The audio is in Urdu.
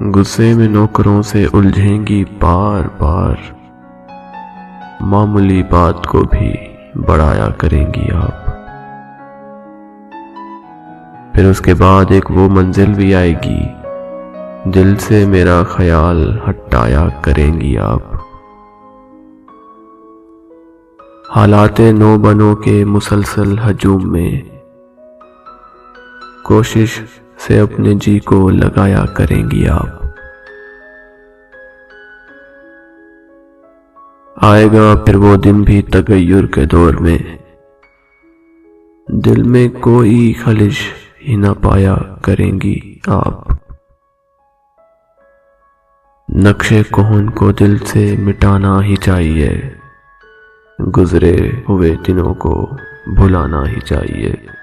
غصے میں نوکروں سے الجھیں گی بار بار، معمولی بات کو بھی بڑھایا کریں گی آپ۔ پھر اس کے بعد ایک وہ منزل بھی آئے گی، دل سے میرا خیال ہٹایا کریں گی آپ۔ حالات نو بنو کے مسلسل ہجوم میں کوشش سے اپنے جی کو لگایا کریں گی آپ۔ آئے گا پھر وہ دن بھی تغیر کے دور میں، دل میں کوئی خلش ہی نہ پایا کریں گی آپ۔ نقش کہن کو دل سے مٹانا ہی چاہیے، گزرے ہوئے دنوں کو بھلانا ہی چاہیے۔